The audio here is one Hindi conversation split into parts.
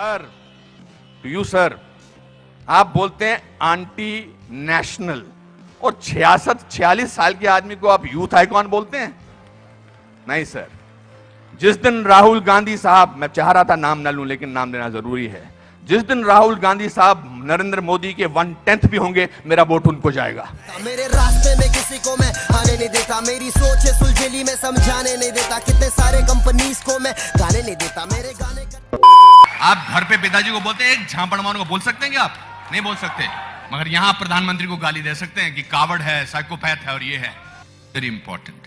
सर, टू यू सर, आप बोलते हैं आंटी नेशनल और 46 साल के आदमी को आप यूथ आइकॉन बोलते हैं? नहीं सर। जिस दिन राहुल गांधी साहब, मैं चाह रहा था नाम ना लूं लेकिन नाम लेना जरूरी है, जिस दिन राहुल गांधी साहब नरेंद्र मोदी के 1/10 भी होंगे, मेरा वोट उनको जाएगा। मेरे रास्ते में किसी को मैं आने नहीं देता, मेरी सोच है सुलझेली में समझाने नहीं देता, कितने सारे कंपनीज को मैं गाने नहीं देता, मेरे गाने आप घर पे पिताजी को बोलते हैं, एक झापड़ मारो को बोल सकते हैं क्या? आप नहीं बोल सकते, मगर यहां प्रधानमंत्री को गाली दे सकते हैं कि कावड़ है, साइकोपैथ है और ये है। Very important,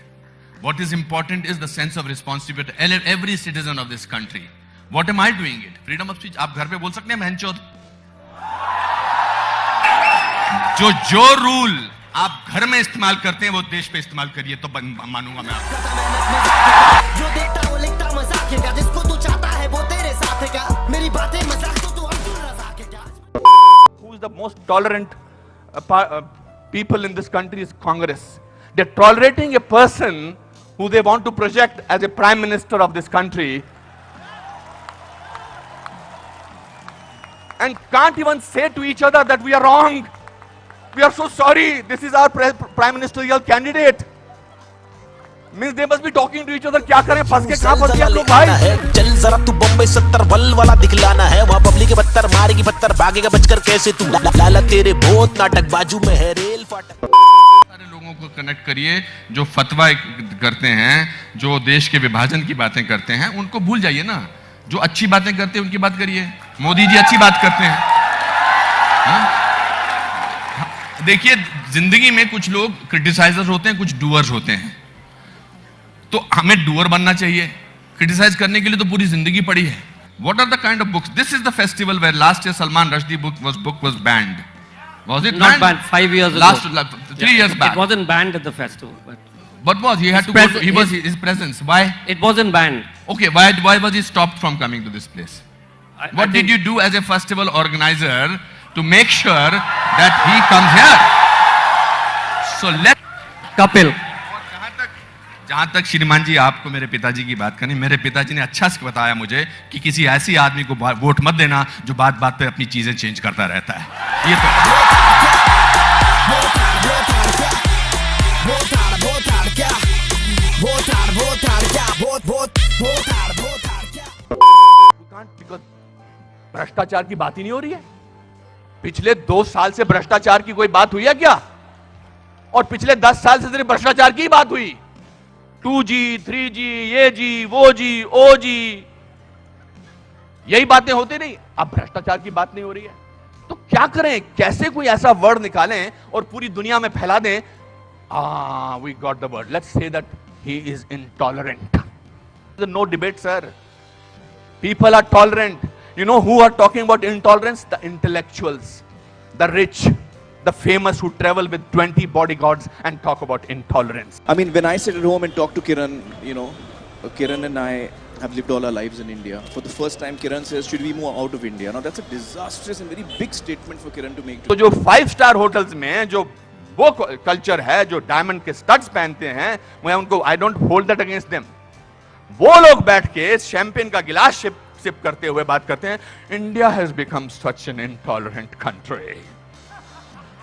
what is important is the sense of responsibility every citizen of this country. What am I doing it? Freedom of speech. आप घर पे बोल सकते हैं महनचोद। जो रूल आप घर में इस्तेमाल करते हैं वो देश पे इस्तेमाल करिए तो मानूंगा मैं आपको। जो देखता वो लिखता मजाक है क्या, जिसको तू चाहता है वो तेरे साथ है क्या, मेरी बातें मजाक तो तू अब्दुल रज़ाक है क्या। Who is the most tolerant people in this country is Congress. They're tolerating a person who they want to project as a prime minister of this country and can't even say to each other that we are wrong. We are so sorry. This is our prime ministerial candidate. Means they must be talking to each other. क्या करें, फंस के कहां फंस गए लोग भाई? चल जरा तू बम्बई 70 वल वाला दिखलाना है, वहां पब्लिक के बत्तर मारेगी पत्थर, भागेगा बचकर कैसे तू, लाला तेरे बहुत नाटक, बाजू में है रेल फाटक। सारे लोगों को कनेक्ट करिए जो फतवा करते हैं, जो देश के विभाजन की बातें करते हैं, उनको भूल जाइए ना। जो अच्छी बातें करते हैं उनकी बात करिए। मोदी जी अच्छी बात करते हैं। देखिए, जिंदगी में कुछ लोग क्रिटिसाइजर्स होते हैं, कुछ डूअर्स होते हैं। तो हमें डूअर बनना चाहिए। क्रिटिसाइज करने के लिए तो पूरी जिंदगी पड़ी है। What are the kind of books? This is the festival where last year Salman Rushdie book was banned. Was it not banned? 5 years ago. 3 years back. It wasn't banned at the festival. But was he had to go? He was his presence. Why? It wasn't banned. Okay, why was he stopped from coming to this place? What did you do as a festival organizer to make sure that he comes here? So let Kapil. जहां तक श्रीमान जी आपको मेरे पिताजी की बात करनी, मेरे पिताजी ने अच्छा से बताया मुझे कि किसी ऐसी आदमी को वोट मत देना जो बात बात पे अपनी चीजें चेंज करता रहता है। ये तो भ्रष्टाचार की बात ही नहीं हो रही है। पिछले 2 साल से भ्रष्टाचार की कोई बात हुई है क्या? और पिछले 10 साल से सिर्फ भ्रष्टाचार की बात हुई। 2G, 3G, ये जी, वो जी, ओ जी, यही बातें होती नहीं। अब भ्रष्टाचार की बात नहीं हो रही है तो क्या करें? कैसे कोई ऐसा वर्ड निकालें और पूरी दुनिया में फैला दें? We got the word. Let's say that he is intolerant. There's no debate, sir. People are tolerant. You know who are talking about intolerance? The intellectuals, the rich, the famous who travel with 20 bodyguards and talk about intolerance. I mean, when I sit at home and talk to Kiran, you know, Kiran and I have lived all our lives in India. For the first time, Kiran says, should we move out of India? Now, that's a disastrous and very big statement for Kiran to make. तो जो 5-star hotels में जो वो कल्चर है, जो डायमंड के स्टड्स पहनते हैं, मैं उनको I don't hold that against them. वो लोग बैठ के शैंपेन का गिलास सिप करते हुए बात करते हैं, India has become such an intolerant country.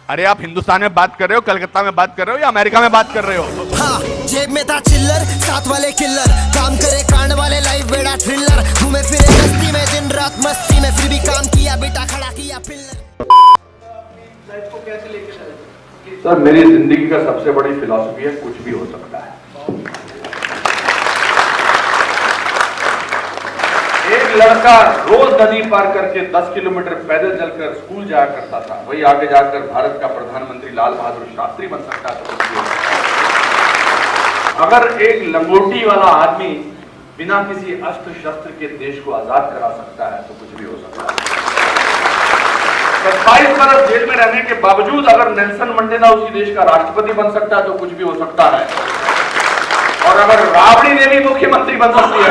अरे आप हिंदुस्तान में बात कर रहे हो, कलकत्ता में बात कर रहे हो या अमेरिका में बात कर रहे हो? हाँ, जेब में था चिल्लर, साथ वाले किल्लर, काम करे कांड वाले, लाइफ बेड़ा थ्रिलर, घूमे फिरे मस्ती में, दिन रात मस्ती में, फिर भी काम किया, बेटा खड़ा किया पिल्लर। लाइफ को कैसे लेके चले? सर, मेरी जिंदगी का सबसे बड़ी फिलॉसफी है, कुछ भी हो सकता है। एक लड़का रोज नदी पार करके 10 किलोमीटर पैदल चलकर स्कूल जाया करता था, वही आगे जाकर भारत का प्रधानमंत्री लाल बहादुर शास्त्री बन सकता है। अगर एक लंगोटी वाला आदमी बिना किसी अस्त्र शस्त्र के देश को आजाद करा सकता है तो कुछ भी हो सकता है। 27 बरस जेल में रहने के बावजूद अगर नेल्सन मंडेला उसी देश का राष्ट्रपति बन सकता है तो कुछ भी हो सकता है। और अगर राबड़ी देवी मुख्यमंत्री बन सकती है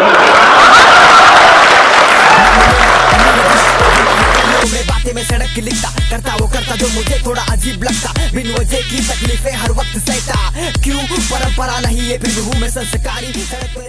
बातें में सड़क की लिखता, करता वो करता जो मुझे थोड़ा अजीब लगता, बिन वजह की तकलीफें हर वक्त सहता, क्यों परंपरा नहीं है फिर भी हूं मैं संस्कारी, सड़क पर